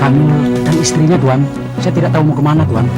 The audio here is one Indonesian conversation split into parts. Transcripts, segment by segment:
Kamil dan istrinya, Tuan. Saya tidak tahu mau kemana, Tuan.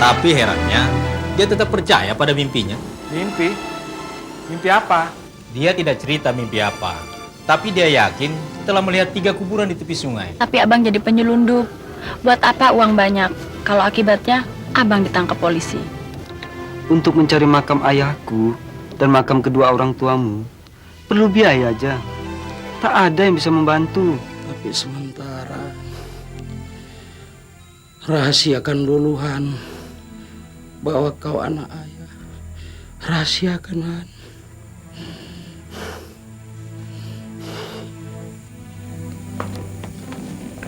Tapi herannya, dia tetap percaya pada mimpinya. Mimpi? Mimpi apa? Dia tidak cerita mimpi apa. Tapi dia yakin setelah melihat 3 kuburan di tepi sungai. Tapi abang jadi penyelundup. Buat apa uang banyak kalau akibatnya abang ditangkap polisi? Untuk mencari makam ayahku dan makam kedua orang tuamu, perlu biaya aja. Tak ada yang bisa membantu. Tapi sementara rahasiakan luluhan bahwa kau anak ayah. Rahasiakan, Han.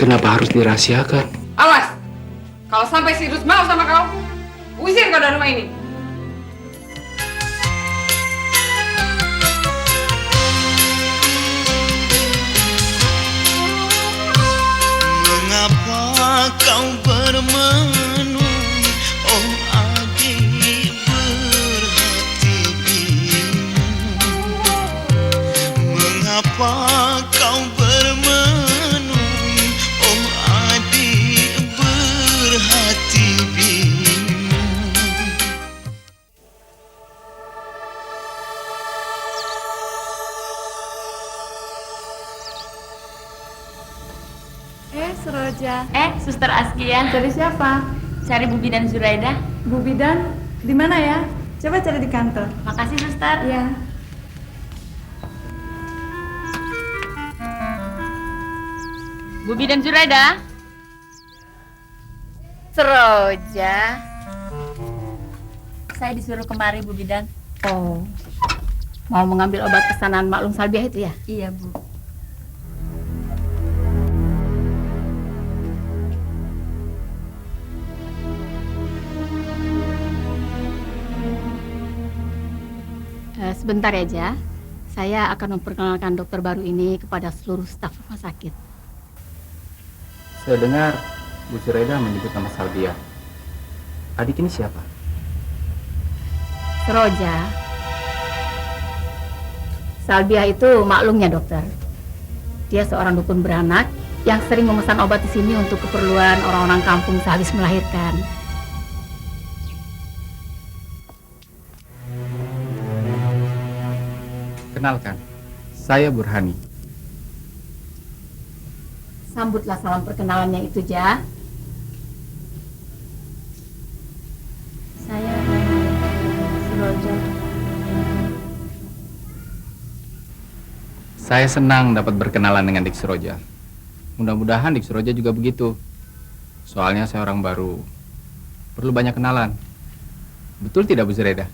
Kenapa harus dirahasiakan? Awas! Kalau sampai si Rus mau sama kau, usir kau dari rumah ini. Mengapa kau bermenung, oh adik berhati bingung? Mengapa kau bermenung, oh adik berhati bingung? Seroja. Suster Askia. Cari siapa? Cari Bu Bidan Zuraida. Bu Bidan? Di mana ya? Coba cari di kantor. Makasih, Suster. Ya. Bu Bidan Zuraida. Seroja. Saya disuruh kemari, Bu Bidan. Oh. Mau mengambil obat pesanan Maklum Salbiah itu ya? Iya, Bu. Sebentar ya, Ja. Saya akan memperkenalkan dokter baru ini kepada seluruh staf rumah sakit. Saya dengar Bu Zuraida menyebut nama Salbiah. Adik ini siapa? Seroja. Salbiah itu maklumnya, dokter. Dia seorang dukun beranak yang sering memesan obat di sini untuk keperluan orang-orang kampung sehabis melahirkan. Kenalkan, saya Burhani. Sambutlah salam perkenalannya itu, Ja. Saya Seroja. Saya senang dapat berkenalan dengan Dik Suroja. Mudah-mudahan Dik Suroja juga begitu. Soalnya saya orang baru, perlu banyak kenalan. Betul tidak, Bu Zuraida?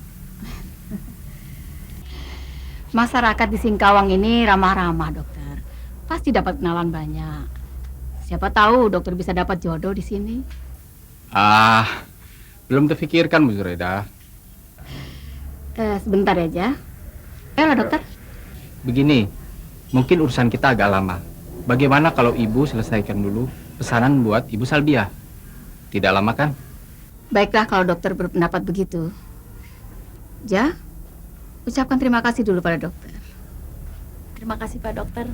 Masyarakat di Singkawang ini ramah-ramah, dokter. Pasti dapat kenalan banyak. Siapa tahu dokter bisa dapat jodoh di sini. Belum terfikirkan, Bu Zuraida. Sebentar ya, Ja. Ayolah, dokter. Begini, mungkin urusan kita agak lama. Bagaimana kalau Ibu selesaikan dulu pesanan buat Ibu Salbiah? Tidak lama kan? Baiklah kalau dokter berpendapat begitu. Ja, ucapkan terima kasih dulu pada dokter. Terima kasih, Pak Dokter.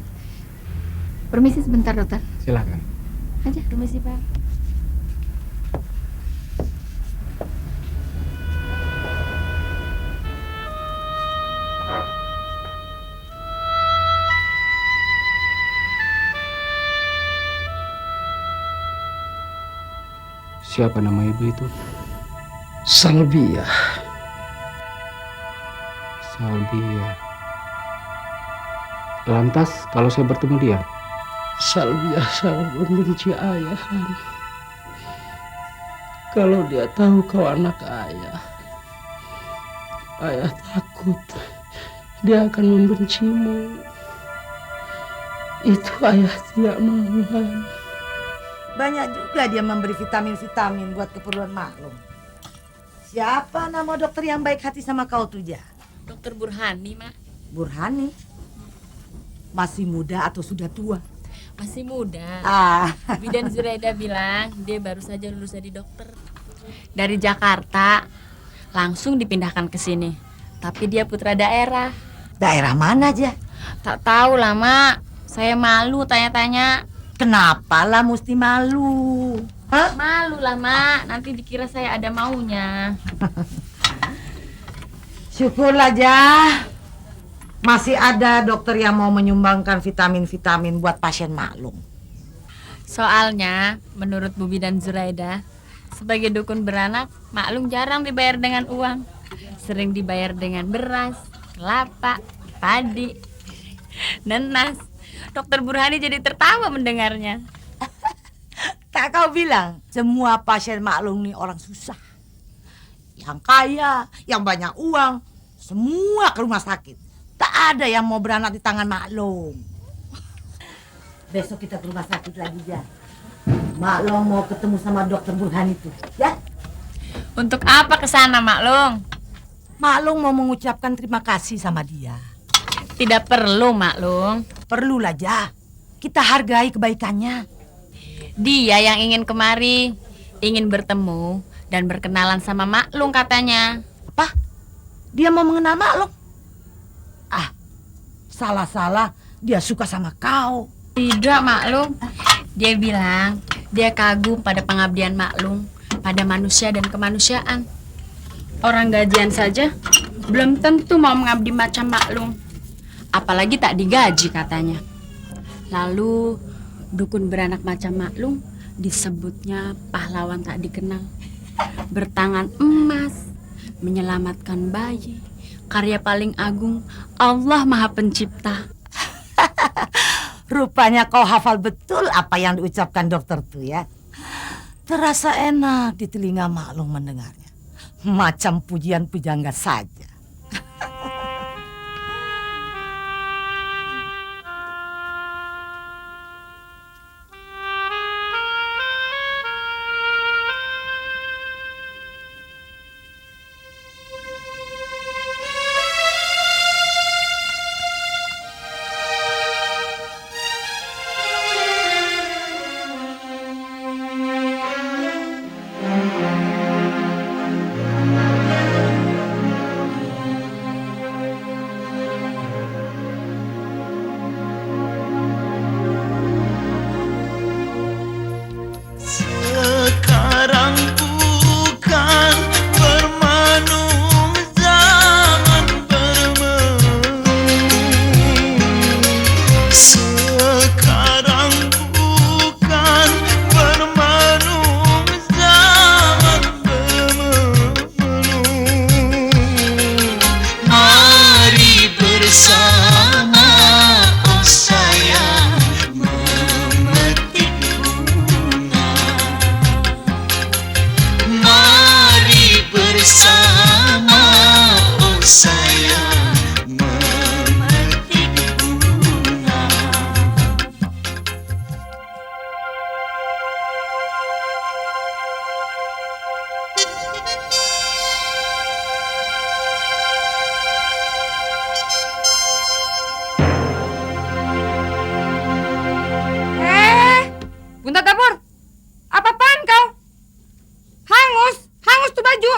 Permisi sebentar, dokter. Silakan. Aja. Permisi, Pak. Siapa nama Ibu itu? Salbiah. Salbiah. Lantas kalau saya bertemu dia? Salvia sangat membenci ayah, Han. Kalau dia tahu kau anak ayah, ayah takut dia akan membencimu. Itu ayah tidak mau, Han. Banyak juga dia memberi vitamin-vitamin buat keperluan maklum. Siapa nama dokter yang baik hati sama kau tuh, Ja? Dokter Burhani, Mak. Burhani? Masih muda atau sudah tua? Masih muda. Bidan Zuraida bilang dia baru saja lulus jadi dokter. Dari Jakarta, langsung dipindahkan ke sini. Tapi dia putra daerah. Daerah mana, Ja? Tak tahu lah, Mak. Saya malu tanya-tanya. Kenapa lah mesti malu? Hah? Malu lah, Mak. Nanti dikira saya ada maunya. Syukurlah, Ja. Masih ada dokter yang mau menyumbangkan vitamin-vitamin buat pasien maklum. Soalnya, menurut Bu Bidan Zuraida, sebagai dukun beranak, maklum jarang dibayar dengan uang. Sering dibayar dengan beras, kelapa, padi, nenas. Dokter Burhani jadi tertawa mendengarnya. Tak kau bilang, semua pasien maklum nih orang susah. Yang kaya, yang banyak uang, semua ke rumah sakit. Tak ada yang mau beranak di tangan maklum. Besok kita ke rumah sakit lagi, Ja. Maklum mau ketemu sama dokter Burhan itu, ya? Untuk apa ke sana, Maklum? Maklum mau mengucapkan terima kasih sama dia. Tidak perlu, Maklum. Perlulah, Ja. Kita hargai kebaikannya. Dia yang ingin kemari, ingin bertemu dan berkenalan sama Maklum katanya. Apa? Dia mau mengenal maklum? Salah-salah, dia suka sama kau. Tidak, Maklum. Dia bilang dia kagum pada pengabdian Maklum pada manusia dan kemanusiaan. Orang gajian saja belum tentu mau mengabdi macam Maklum. Apalagi tak digaji katanya. Lalu dukun beranak macam Maklum disebutnya pahlawan tak dikenal. Bertangan emas, menyelamatkan bayi. Karya paling agung Allah Maha Pencipta. Rupanya kau hafal betul apa yang diucapkan dokter tuh, ya. Terasa enak di telinga maklum mendengarnya. Macam pujian pujangga saja. Bunta dapur, apa-apaan kau? Hangus tuh baju.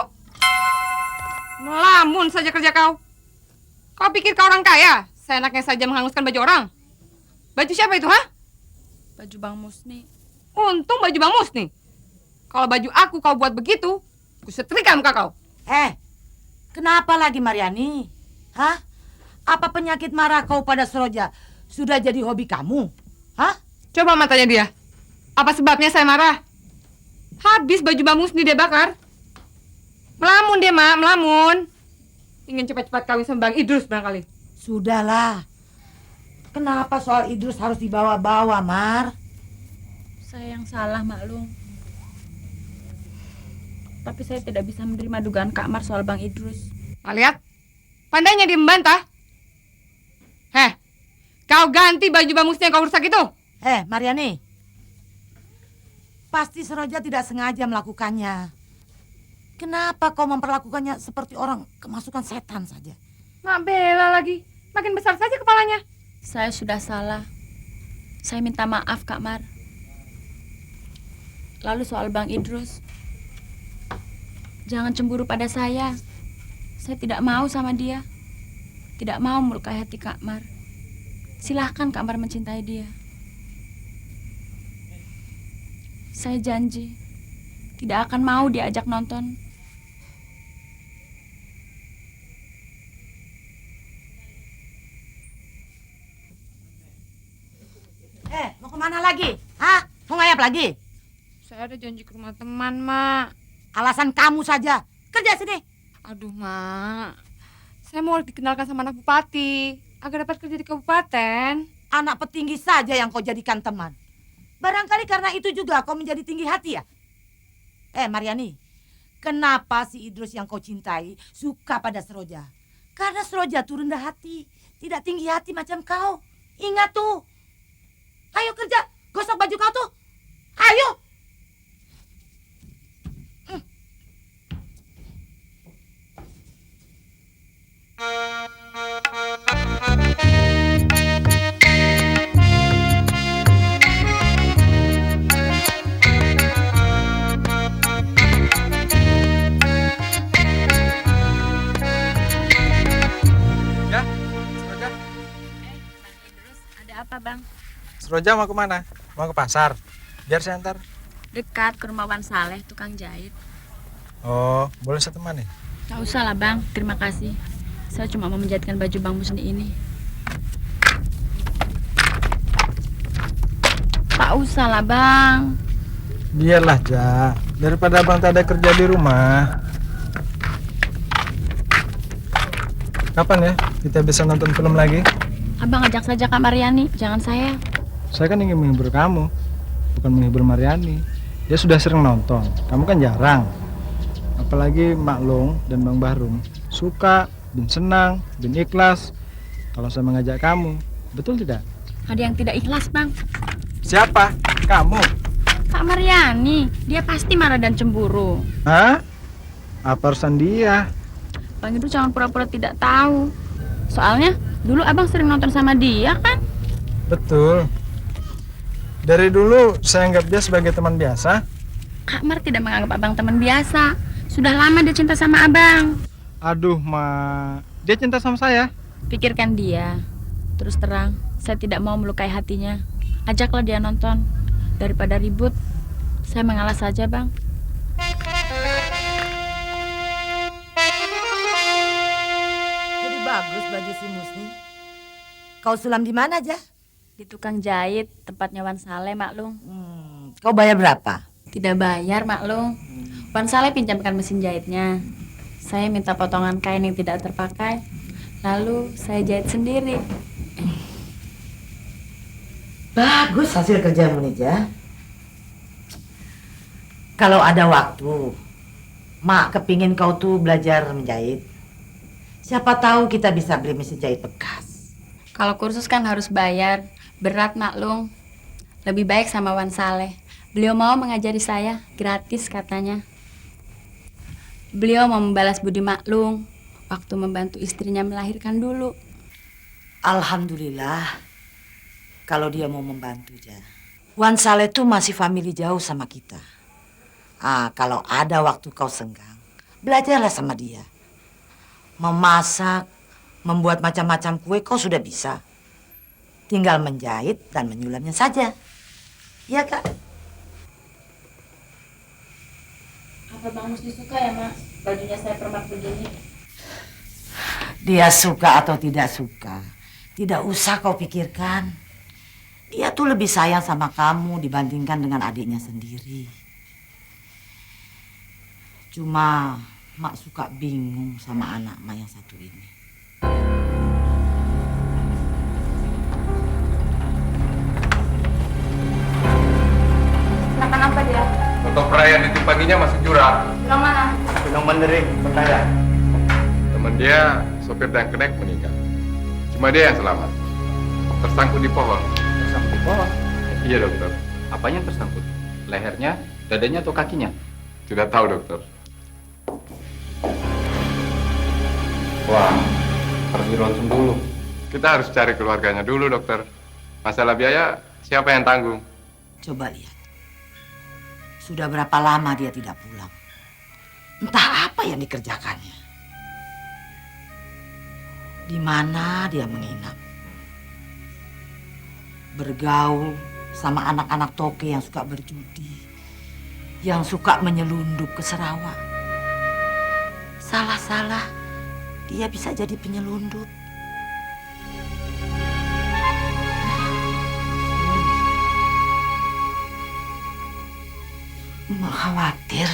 Melamun saja kerja kau. Kau pikir kau orang kaya? Seenaknya saja menghanguskan baju orang. Baju siapa itu, ha? Baju Bang Musni. Untung baju Bang Musni. Kalau baju aku kau buat begitu, ku setrika muka kau. Kenapa lagi Mariani? Hah? Apa penyakit marah kau pada Suroja sudah jadi hobi kamu? Hah? Coba matanya dia. Apa sebabnya saya marah? Habis baju Bang Musni dia bakar. Melamun dia, Mak, melamun. Ingin cepat-cepat kawin sama Bang Idrus barangkali. Sudahlah. Kenapa soal Idrus harus dibawa-bawa, Mar? Saya yang salah, Maklum. Tapi saya tidak bisa menerima dugaan Kak Mar soal Bang Idrus. Lihat, pandainya dia membantah. Kau ganti baju bangusnya yang kau rusak itu. Mariani. Pasti Seroja tidak sengaja melakukannya. Kenapa kau memperlakukannya seperti orang kemasukan setan saja? Mak bela lagi. Makin besar saja kepalanya. Saya sudah salah. Saya minta maaf, Kak Mar. Lalu soal Bang Idrus, jangan cemburu pada saya. Saya tidak mau sama dia. Tidak mau melukai hati Kak Mar. Silahkan Kak Mar mencintai dia. Saya janji tidak akan mau diajak nonton. Mau kemana lagi? Mau ngayap lagi? Saya ada janji ke rumah teman, Mak. Alasan kamu saja. Kerja sini. Aduh, Mak. Saya mau dikenalkan sama anak bupati agar dapat kerja di kabupaten. Anak petinggi saja yang kau jadikan teman. Barangkali karena itu juga kau menjadi tinggi hati ya? Mariani, kenapa si Idrus yang kau cintai suka pada Seroja? Karena Seroja tuh rendah hati, tidak tinggi hati macam kau. Ingat tuh. Ayo kerja, gosok baju kau tuh. Ayo. Ya, Seroja. Bang Idrus, ada apa, Bang? Seroja mau kemana? Mau ke pasar? Biar saya antar. Dekat ke rumah Wan Saleh, tukang jahit. Oh, boleh saya temani? Gak usah lah, Bang. Terima kasih. Saya cuma mau menjahitkan baju Bang Musni ini. Tak usah lah, Bang. Biarlah, Ja. Daripada abang tak ada kerja di rumah. Kapan ya kita bisa nonton film lagi? Abang ajak saja Kak Mariani, jangan saya. Saya kan ingin menghibur kamu, bukan menghibur Mariani. Dia sudah sering nonton, kamu kan jarang. Apalagi Maklum dan Bang Bahrum suka, bin senang, bin ikhlas kalau saya mengajak kamu. Betul tidak? Ada yang tidak ikhlas, Bang. Siapa? Kamu? Kak Mariani, dia pasti marah dan cemburu. Hah? Apa urusan dia? Bang itu jangan pura-pura tidak tahu. Soalnya dulu abang sering nonton sama dia kan? Betul. Dari dulu saya anggap dia sebagai teman biasa. Kak Mar tidak menganggap abang teman biasa. Sudah lama dia cinta sama abang. Aduh, dia cinta sama saya. Pikirkan dia. Terus terang, saya tidak mau melukai hatinya. Ajaklah dia nonton. Daripada ribut, saya mengalah saja, Bang. Jadi bagus baju si Musni. Kau sulam di mana aja? Di tukang jahit, tempatnya Wan Saleh, Maklum. Kau bayar berapa? Tidak bayar, Maklum. Wan Saleh pinjamkan mesin jahitnya. Saya minta potongan kain yang tidak terpakai. Lalu saya jahit sendiri. Bagus hasil kerjamu nih, Ja. Kalau ada waktu, Mak kepingin kau tuh belajar menjahit. Siapa tahu kita bisa beli mesin jahit bekas. Kalau kursus kan harus bayar. Berat, Maklum. Lebih baik sama Wan Saleh. Beliau mau mengajari saya, gratis katanya. Beliau mau membalas budi Maklum waktu membantu istrinya melahirkan dulu. Alhamdulillah. Kalau dia mau membantu, Ja. Wan Saleh tuh masih famili jauh sama kita. Kalau ada waktu kau senggang, belajarlah sama dia. Memasak, membuat macam-macam kue kau sudah bisa. Tinggal menjahit dan menyulamnya saja. Iya, Kak? Apa Bang Musni suka ya, Mak? Bajunya saya permak begini. Dia suka atau tidak suka, tidak usah kau pikirkan. Dia tuh lebih sayang sama kamu dibandingkan dengan adiknya sendiri. Cuma Mak suka bingung sama anak Mak yang satu ini. kakinya masuk jurang. Jurang mana? Gunung Mendering, Bengkaya. Teman dia, sopir dan kenek meninggal. Cuma dia yang selamat. Tersangkut di pohon. Tersangkut di pohon? Iya dokter. Apanya yang tersangkut? Lehernya, dadanya, atau kakinya? Tidak tahu dokter. Wah, harus di ronsen dulu. Kita harus cari keluarganya dulu dokter. Masalah biaya, siapa yang tanggung? Coba lihat. Sudah berapa lama dia tidak pulang. Entah apa yang dikerjakannya. Di mana dia menginap. Bergaul sama anak-anak toke yang suka berjudi. Yang suka menyelundup ke Sarawak. Salah-salah, dia bisa jadi penyelundup. Mak khawatir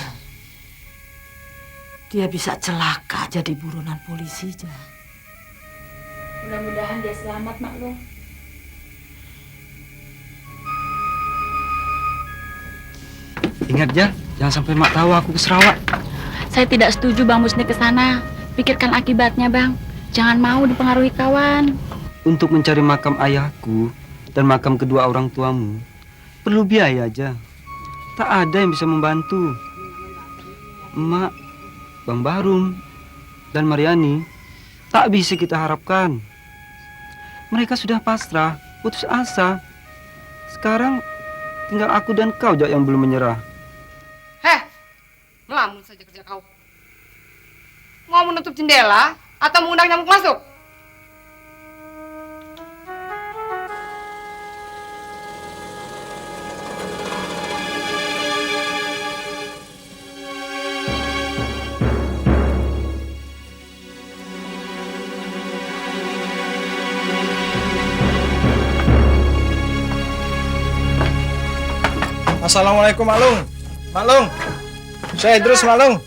dia bisa celaka jadi buronan polisi, Ja. Mudah-mudahan dia selamat, Maklum. Ingat, Ja, jangan sampai Mak tahu aku ke Sarawak. Saya tidak setuju Bang Musni ke sana. Pikirkan akibatnya, Bang. Jangan mau dipengaruhi kawan. Untuk mencari makam ayahku dan makam kedua orang tuamu, perlu biaya aja. Tak ada yang bisa membantu. Emak, Bang Barum, dan Mariani tak bisa kita harapkan. Mereka sudah pasrah, putus asa. Sekarang tinggal aku dan kau, Jak, yang belum menyerah. Heh, melamun saja kerja kau. Mau menutup jendela atau mengundang nyamuk masuk? Assalamualaikum, Maklung. Maklung. Saya Idrus, Maklung.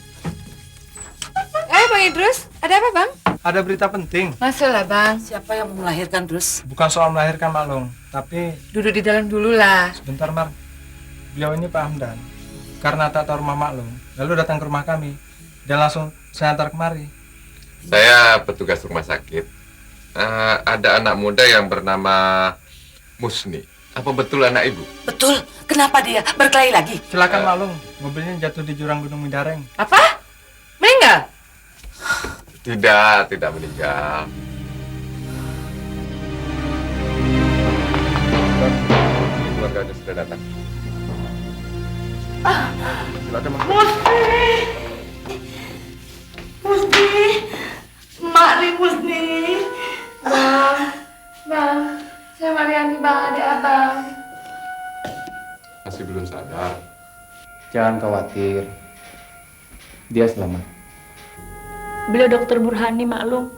Bang Idrus, ada apa Bang? Ada berita penting. Masuklah Bang. Siapa yang melahirkan terus? Bukan soal melahirkan, Maklung, tapi Duduk di dalam dulu lah. sebentar, Mar. Beliau ini Pak Hamdan. Karena tak tahu rumah Maklung, lalu datang ke rumah kami dan langsung saya antar kemari. Saya petugas rumah sakit. Ada anak muda yang bernama Musni. Apa betul anak ibu? Betul. Kenapa dia berkelahi lagi? Silakan, Maklung. Mobilnya jatuh di jurang Gunung Midareng. Apa? Meninggal? Tidak meninggal. Keluarganya sudah datang. Silakan masuk. Musni. Mari Musni. Bang, saya Mariani, Bang, adik abang. Masih belum sadar. Jangan khawatir. Dia selamat. Beliau Dokter Burhani, Maklum.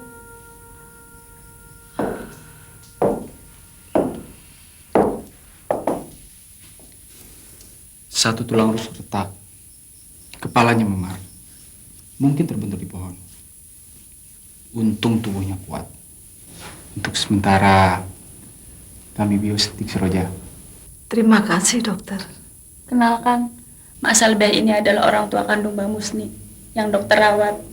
Satu tulang rusuk retak. Kepalanya memar. Mungkin terbentur di pohon. Untung tubuhnya kuat. Untuk sementara kami bios Dik Suroja. Terima kasih, dokter. Kenalkan, Mak Salbeh ini adalah orang tua kandung Bang Musni yang dokter rawat.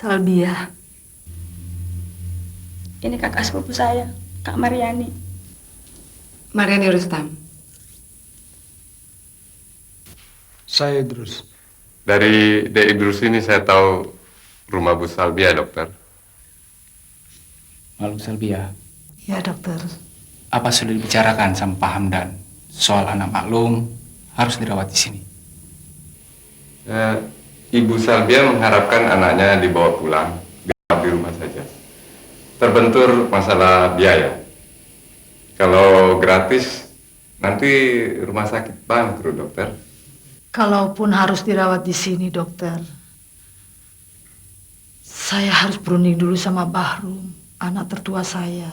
Salbia. Ini kakak sepupu saya, Kak Mariani. Mariani Rustam. Saya Idrus. Dari D. Idrus ini saya tahu rumah Bu Salbia, dokter. Maklum Salbia, Ya, dokter. apa sudah dibicarakan sama Pak Hamdan soal anak Maklum harus dirawat di sini? Ibu Salbia mengharapkan anaknya dibawa pulang, dirawat di rumah saja. Terbentur masalah biaya. Kalau gratis, nanti rumah sakit bangkrut, dokter. Kalaupun harus dirawat di sini, dokter, saya harus berunding dulu sama Bahrum, anak tertua saya.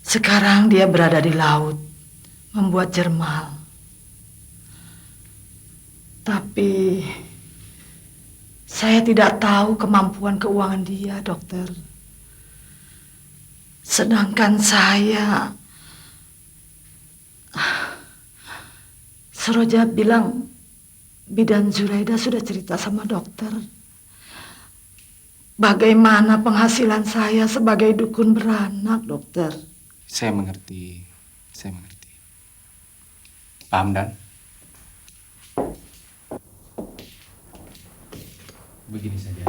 Sekarang dia berada di laut, membuat jermal. Tapi saya tidak tahu kemampuan keuangan dia, dokter. Sedangkan saya Seroja bilang bidan Zuraida sudah cerita sama dokter. Bagaimana penghasilan saya sebagai dukun beranak, dokter? Saya mengerti. Saya mengerti. Pak Hamdan. Begini saja.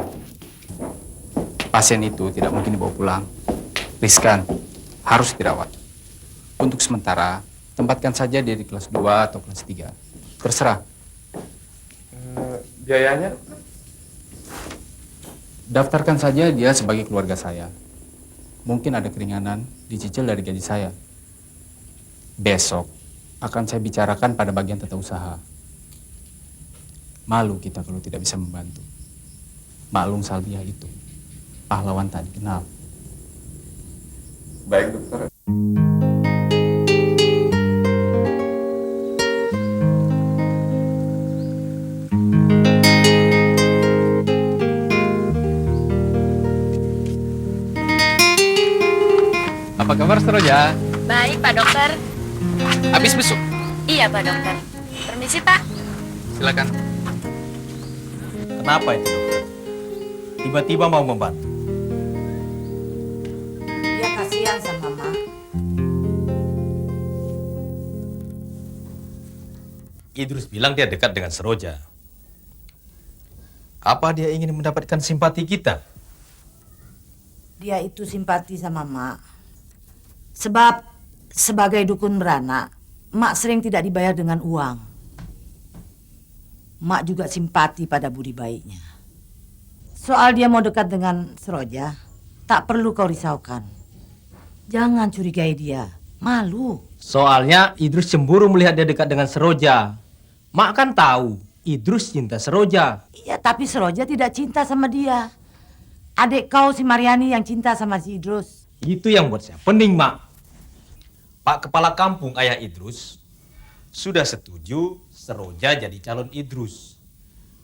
Pasien itu tidak mungkin dibawa pulang. Riskan. Harus dirawat. Untuk sementara, tempatkan saja dia di kelas 2 atau kelas 3. Terserah. Biayanya? Daftarkan saja dia sebagai keluarga saya. Mungkin ada keringanan dicicil dari gaji saya. Besok akan saya bicarakan pada bagian tata usaha. Malu kita kalau tidak bisa membantu. Maklum Salbiah itu pahlawan tak dikenal. Baik, dokter. Apa kabar, Seroja? Baik, Pak Dokter. Habis besok? Iya, Pak Dokter. Permisi, Pak. Silakan. Kenapa itu, dokter? Tiba-tiba mau membantu. Dia kasihan sama Mak. Idrus bilang dia dekat dengan Seroja. Apa dia ingin mendapatkan simpati kita? Dia itu simpati sama Mak. Sebab sebagai dukun beranak, Mak sering tidak dibayar dengan uang. Mak juga simpati pada budi baiknya. Soal dia mau dekat dengan Seroja, tak perlu kau risaukan. Jangan curigai dia, malu. Soalnya Idrus cemburu melihat dia dekat dengan Seroja. Mak kan tahu Idrus cinta Seroja. Iya, tapi Seroja tidak cinta sama dia. Adik kau si Mariani yang cinta sama si Idrus. Itu yang buat saya pening, Mak. Pak Kepala Kampung Ayah Idrus sudah setuju Seroja jadi calon Idrus.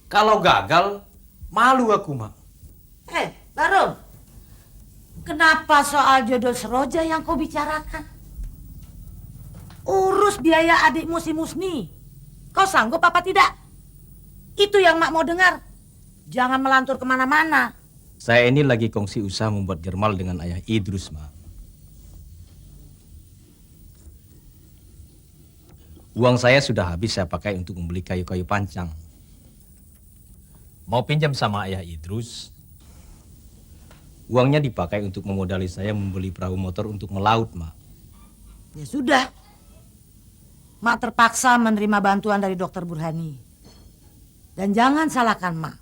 Kalau gagal, malu aku, Mak. Barum, kenapa soal jodoh Seroja yang kau bicarakan? Urus biaya adikmu si Musni. Kau sanggup apa tidak? Itu yang Mak mau dengar. Jangan melantur kemana-mana. Saya ini lagi kongsi usaha membuat germal dengan Ayah Idrus, Mak. Uang saya sudah habis saya pakai untuk membeli kayu-kayu pancang. Mau pinjam sama Ayah Idrus, uangnya dipakai untuk memodali saya membeli perahu motor untuk melaut, Mak. Ya sudah. Mak terpaksa menerima bantuan dari Dokter Burhani. Dan jangan salahkan Mak.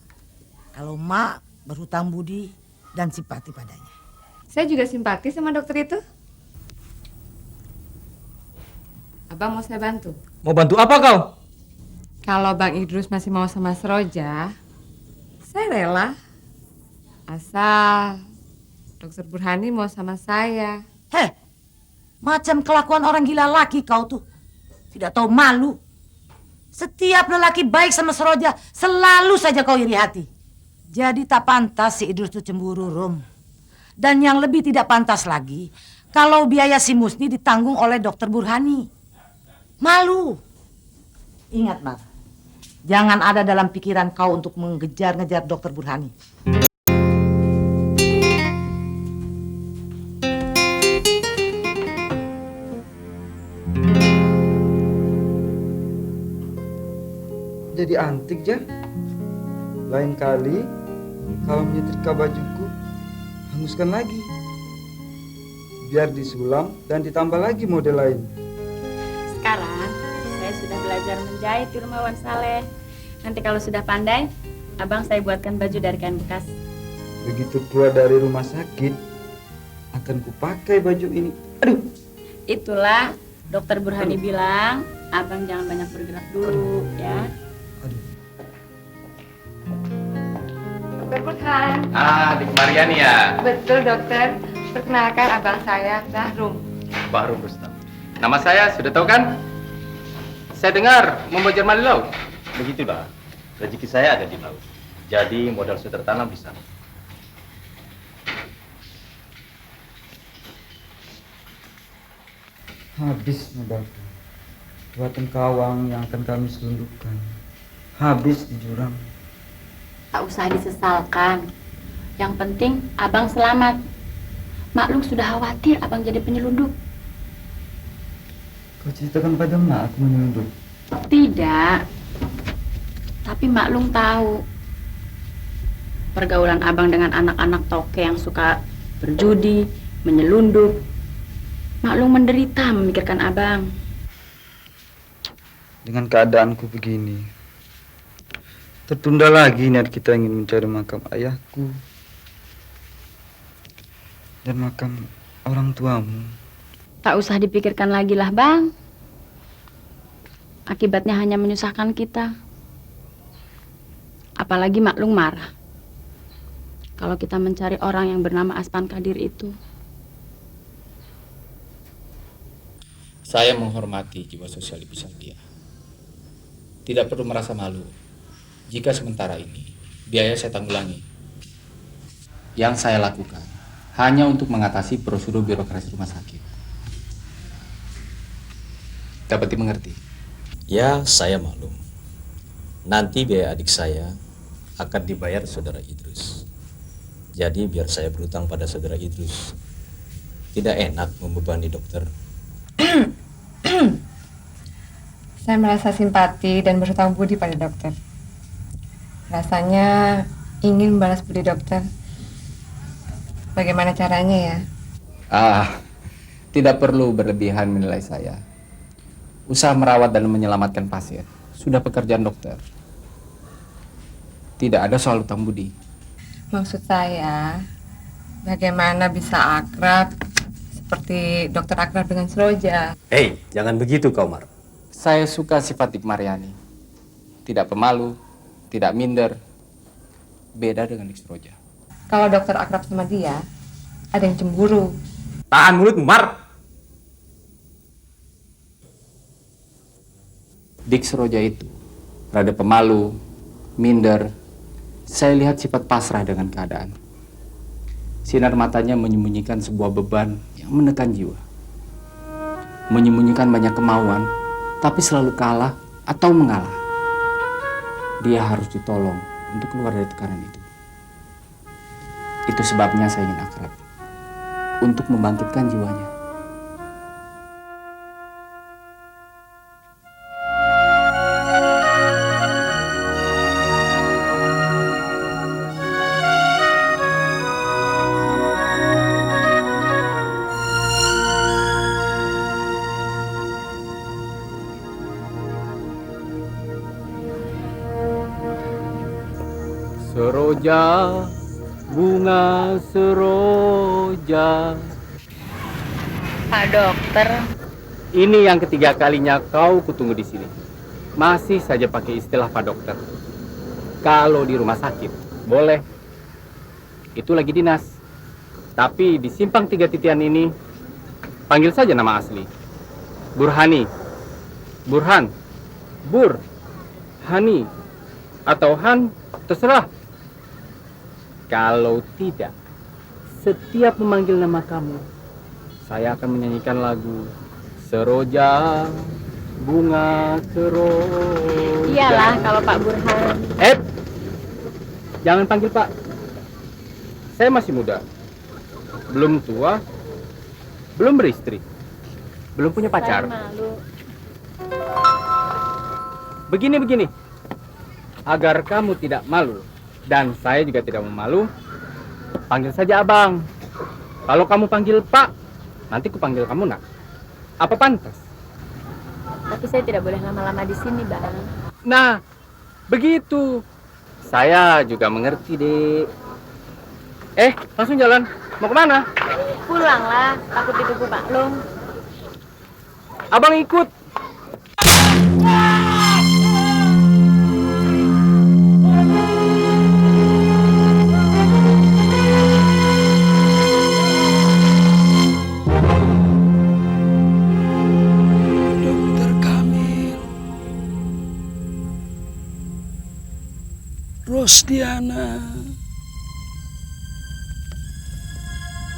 Kalau Mak berhutang budi dan simpati padanya. Saya juga simpati sama dokter itu. Abang mau saya bantu? Mau bantu apa kau? Kalau Bang Idrus masih mau sama Seroja, saya rela. Asal Dokter Burhani mau sama saya. Macam kelakuan orang gila laki kau tuh. Tidak tahu malu. Setiap lelaki baik sama Seroja, selalu saja kau iri hati. Jadi tak pantas si Idrus tuh cemburu, Rum. Dan yang lebih tidak pantas lagi, kalau biaya si Musni ditanggung oleh Dokter Burhani. Malu. Ingat, Mar. Jangan ada dalam pikiran kau untuk mengejar-ngejar Dokter Burhani. Jadi antik, Jah. Lain kali kalau menyetrika bajuku, hanguskan lagi. Biar disulam dan ditambah lagi model lain. Sekarang saya sudah belajar menjahit di rumah Wan Saleh. Nanti kalau sudah pandai, abang saya buatkan baju dari kain bekas. Begitu keluar dari rumah sakit, akan kupakai baju ini. Aduh. Itulah Dokter Burhani bilang, abang jangan banyak bergerak dulu, ya. Dokter Burhan. Adik Mariani ya? Betul, dokter. Perkenalkan abang saya, Bahrum. Bahrum Rustam. Nama saya sudah tahu kan? Saya dengar membuat jerman di laut. Begitulah. Rezeki saya ada di laut. Jadi modal sudah tertanam di sana. Habis modalku. buat engkawang yang akan kami selundupkan habis di jurang. Tak usah disesalkan. Yang penting abang selamat. Maklum sudah khawatir abang jadi penyelundup. Kau ceritakan pada mak aku menyelundup? Tidak. Tapi maklum tahu. Pergaulan abang dengan anak-anak toke yang suka berjudi, menyelundup. Maklum menderita memikirkan abang. Dengan keadaanku begini, tertunda lagi niat kita ingin mencari makam ayahku dan makam orang tuamu. Tak usah dipikirkan lagi lah bang. Akibatnya hanya menyusahkan kita. Apalagi maklum marah kalau kita mencari orang yang bernama Aspan Kadir itu. Saya menghormati jiwa sosial ibu dia. Tidak perlu merasa malu jika sementara ini biaya saya tanggulangi. Yang saya lakukan hanya untuk mengatasi prosedur birokrasi rumah sakit. Dapat dimengerti? Ya, saya maklum. Nanti biaya adik saya akan dibayar saudara Idrus. Jadi biar saya berutang pada saudara Idrus. Tidak enak membebani dokter. Saya merasa simpati dan berhutang budi pada dokter. Rasanya ingin membalas budi dokter. Bagaimana caranya ya? Tidak perlu berlebihan menilai saya. Usaha merawat dan menyelamatkan pasien sudah pekerjaan dokter. Tidak ada soal utang budi. Maksud saya, bagaimana bisa akrab seperti dokter akrab dengan Seroja? Hei, jangan begitu kau, Mar. Saya suka sifat Dik Maryani. Tidak pemalu, tidak minder. Beda dengan Dik Seroja. Kalau dokter akrab sama dia, ada yang cemburu. Tahan mulutmu, Mar. Dik Seroja itu rada pemalu, minder. Saya lihat sifat pasrah dengan keadaan. Sinar matanya menyembunyikan sebuah beban yang menekan jiwa. Menyembunyikan banyak kemauan, tapi selalu kalah atau mengalah. Dia harus ditolong untuk keluar dari tekanan itu. Itu sebabnya saya ingin akrab. Untuk membangkitkan jiwanya. Seroja, bunga seroja. Pak dokter, Ini yang ketiga kalinya kau kutunggu di sini. Masih saja pakai istilah Pak Dokter. Kalau di rumah sakit, boleh. Itu lagi dinas. Tapi di simpang 3 titian ini, panggil saja nama asli. Burhani. Burhan. Bur. Hani. Atau Han, terserah. Kalau tidak, setiap memanggil nama kamu, saya akan menyanyikan lagu Seroja, bunga seroja. Iyalah kalau Pak Burhan. Jangan panggil Pak. Saya masih muda. Belum tua. Belum beristri. Belum punya pacar. Saya malu. Begini. Agar kamu tidak malu dan saya juga tidak mau malu, panggil saja Abang. Kalau kamu panggil Pak, nanti ku panggil kamu Nak. Apa pantas? Tapi saya tidak boleh lama-lama di sini, Bang. Nah, begitu. Saya juga mengerti, Dek. Langsung jalan. Mau kemana? Pulanglah, takut ditunggu Pak Long. Abang ikut. Dokter Kamil, Rosdiana,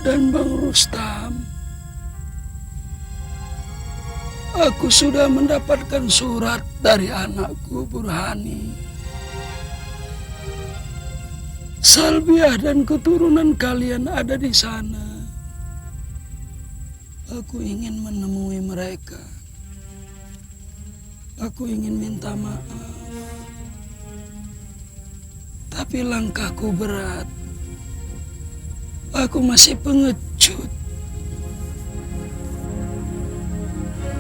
dan Bang Rustam. Aku sudah mendapatkan surat dari anakku Burhani. Salbiah dan keturunan kalian ada di sana. Aku ingin menemui mereka. Aku ingin minta maaf. Tapi langkahku berat. Aku masih pengecut.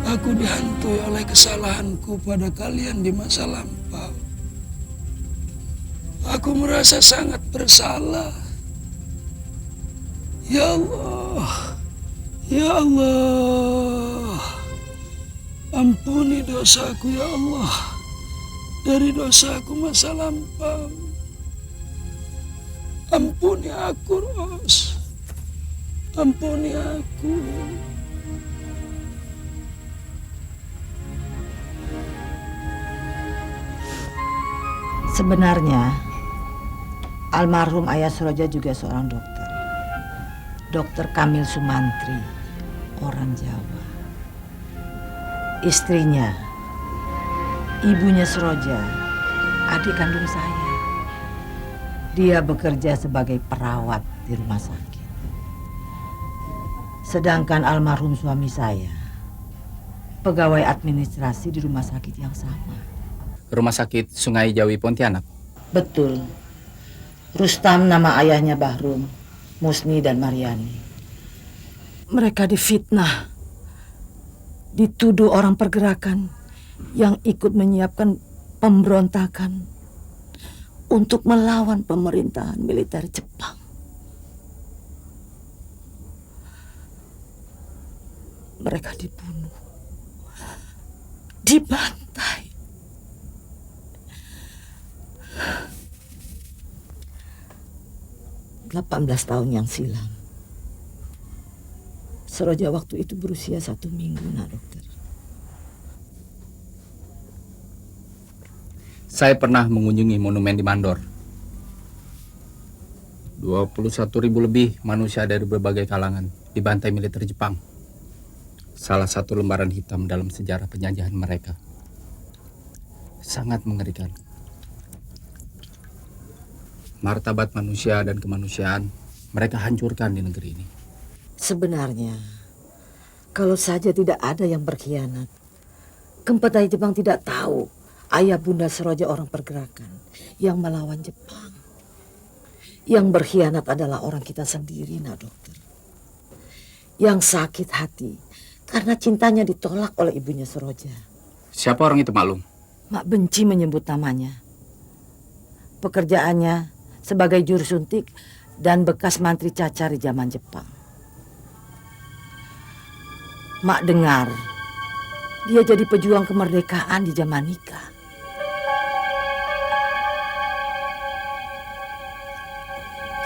Aku dihantui oleh kesalahanku pada kalian di masa lampau. Aku merasa sangat bersalah. Ya Allah, ya Allah, ampuni dosaku ya Allah, dari dosaku masa lampau. Ampuni aku, Ros. Ampuni aku. Sebenarnya, almarhum Ayah Suroja juga seorang dokter. Dokter Kamil Sumantri, orang Jawa. Istrinya, ibunya Suroja, adik kandung saya. Dia bekerja sebagai perawat di rumah sakit. Sedangkan almarhum suami saya, pegawai administrasi di rumah sakit yang sama. Rumah sakit Sungai Jawi Pontianak. Betul. Rustam nama ayahnya Bahrum, Musni dan Mariani. Mereka difitnah, dituduh orang pergerakan yang ikut menyiapkan pemberontakan untuk melawan pemerintahan militer Jepang. Mereka dibunuh, dibantai. 18 tahun yang silam. Suroja waktu itu berusia 1 minggu, nak dokter. Saya pernah mengunjungi monumen di Mandor. 21.000 lebih manusia dari berbagai kalangan dibantai militer Jepang. Salah satu lembaran hitam dalam sejarah penjajahan mereka. Sangat mengerikan. Martabat manusia dan kemanusiaan mereka hancurkan di negeri ini. Sebenarnya, kalau saja tidak ada yang berkhianat, Kempetai Jepang tidak tahu ayah bunda Suroja orang pergerakan yang melawan Jepang. Yang berkhianat adalah orang kita sendiri, nak dokter. Yang sakit hati karena cintanya ditolak oleh ibunya Suroja. Siapa orang itu, Maklum? Mak benci menyebut namanya. Pekerjaannya sebagai juru suntik dan bekas mantri cacar di zaman Jepang. Mak dengar dia jadi pejuang kemerdekaan di zaman nikah.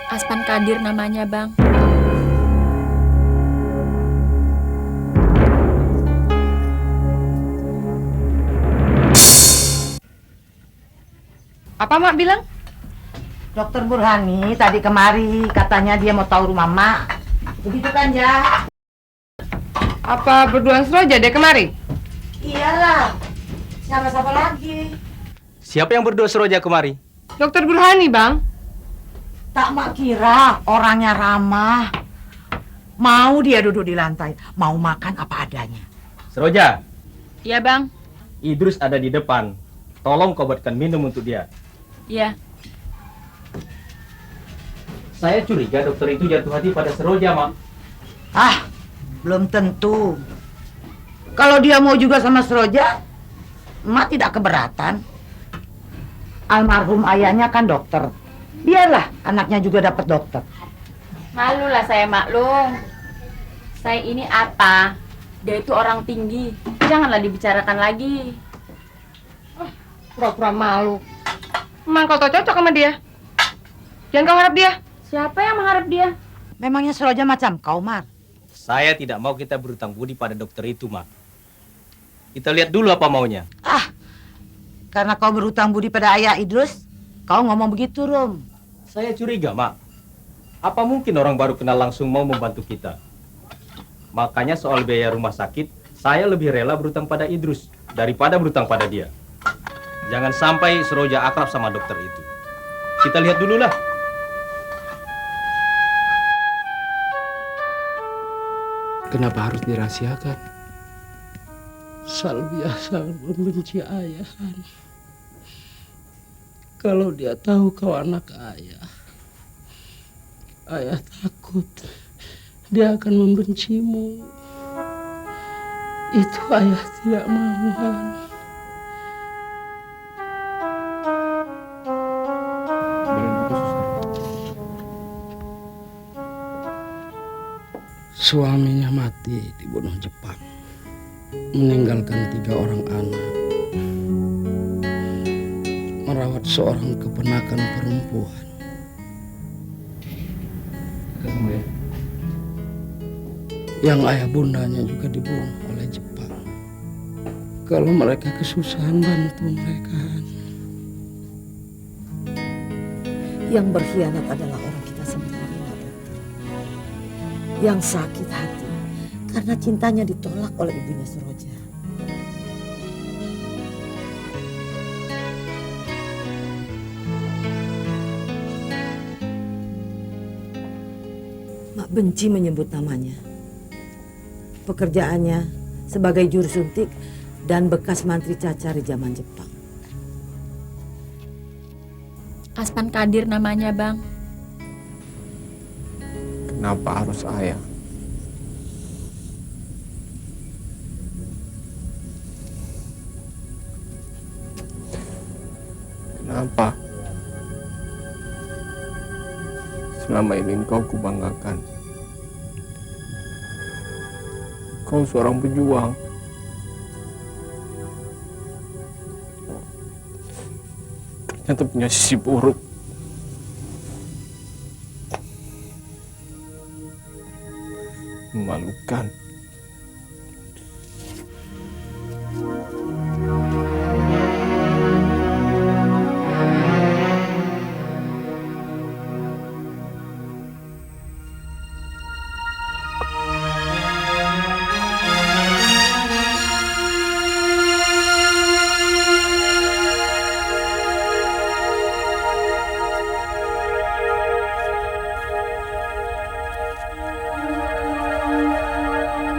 Aspan Kadir namanya, Bang. Apa Mak bilang? Dokter Burhani tadi kemari, katanya dia mau tahu rumah Mak. Begitu kan, Ja? Apa berduaan Suroja deh kemari? Iyalah. Siapa lagi? Siapa yang berdua Suroja kemari? Dokter Burhani, Bang. Tak Mak kira orangnya ramah. Mau dia duduk di lantai, mau makan apa adanya. Suroja, Iya, Bang. Idrus ada di depan. Tolong kau buatkan minum untuk dia. Iya. Saya curiga dokter itu jatuh hati pada Suroja, Mak. Ah, belum tentu. Kalau dia mau juga sama Suroja, Mak tidak keberatan. Almarhum ayahnya kan dokter. Biarlah anaknya juga dapat dokter. Malulah saya, Maklum. Saya ini apa? Dia itu orang tinggi. Janganlah dibicarakan lagi. Pura-pura malu. Emang kau tau cocok sama dia? Jangan kau harap dia. Siapa yang mengharap dia? Memangnya Suroja macam kau, Mar? Saya tidak mau kita berutang budi pada dokter itu, Mak. Kita lihat dulu apa maunya. Ah, karena kau berutang budi pada ayah Idrus, kau ngomong begitu, Rum. Saya curiga, Mak. Apa mungkin orang baru kenal langsung mau membantu kita? Makanya soal biaya rumah sakit, Saya lebih rela berutang pada Idrus daripada berutang pada dia. Jangan sampai Seroja akrab sama dokter itu. Kita lihat dulu lah. Kenapa harus dirahasiakan? Salbiah sangat membenci ayah, Han. Kalau dia tahu kau anak ayah, ayah takut dia akan membencimu. Itu ayah tidak mau, Han. Suaminya mati dibunuh Jepang, meninggalkan 3 orang anak, merawat seorang keponakan perempuan. Yang ayah bundanya juga dibunuh oleh Jepang. Kalau mereka kesusahan, bantu mereka. Yang berkhianat adalah orang kita sendiri, dokter. Yang sakit hati karena cintanya ditolak oleh ibunya Seroja. Mak benci menyebut namanya. Pekerjaannya sebagai juru suntik dan bekas mantri cacar di zaman Jepang. Aspan Kadir namanya, Bang. Kenapa harus ayah? Kenapa? Selama ini kau kubanggakan. Kau seorang pejuang. Ternyata punya sisi buruk. Memalukan.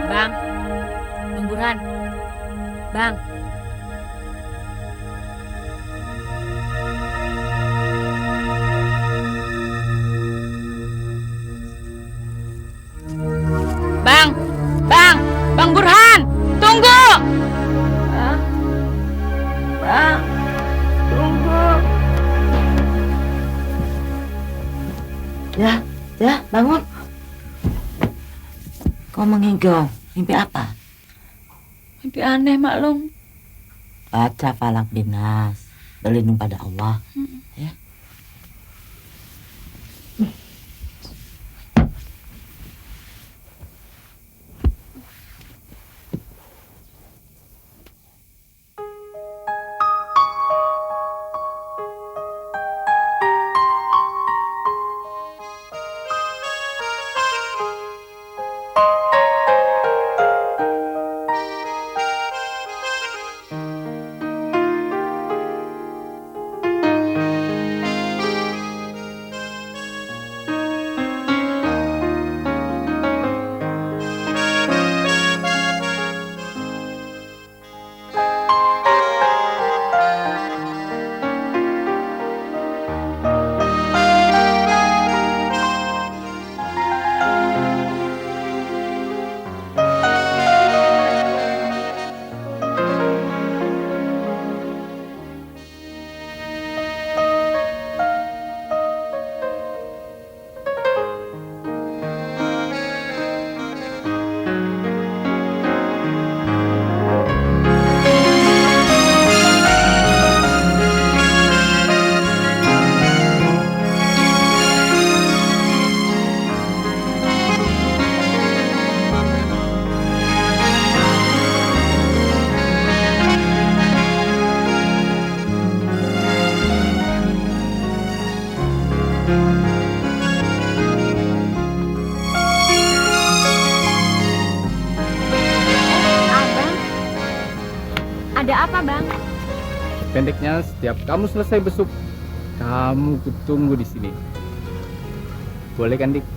Bang, Bang Burhan. Bang. Bang, Bang, Bang Burhan, tunggu. Bang, tunggu. Ya, bangun. Kau mengigau, mimpi apa? Mimpi aneh, Maklum. Baca Falak Binas, berlindung pada Allah. Ya. Ada apa, Bang? Pendeknya, setiap kamu selesai besuk, kamu kutunggu di sini. Boleh kan, Dik?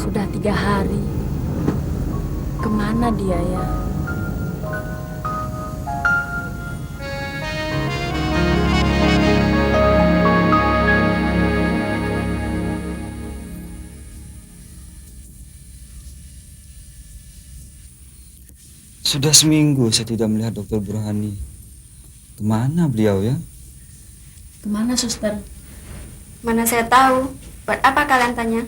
Sudah 3 hari. Kemana dia ya? Sudah seminggu saya tidak melihat Dokter Burhani. Kemana beliau ya? Kemana, suster? Mana saya tahu. Buat apa kalian tanya?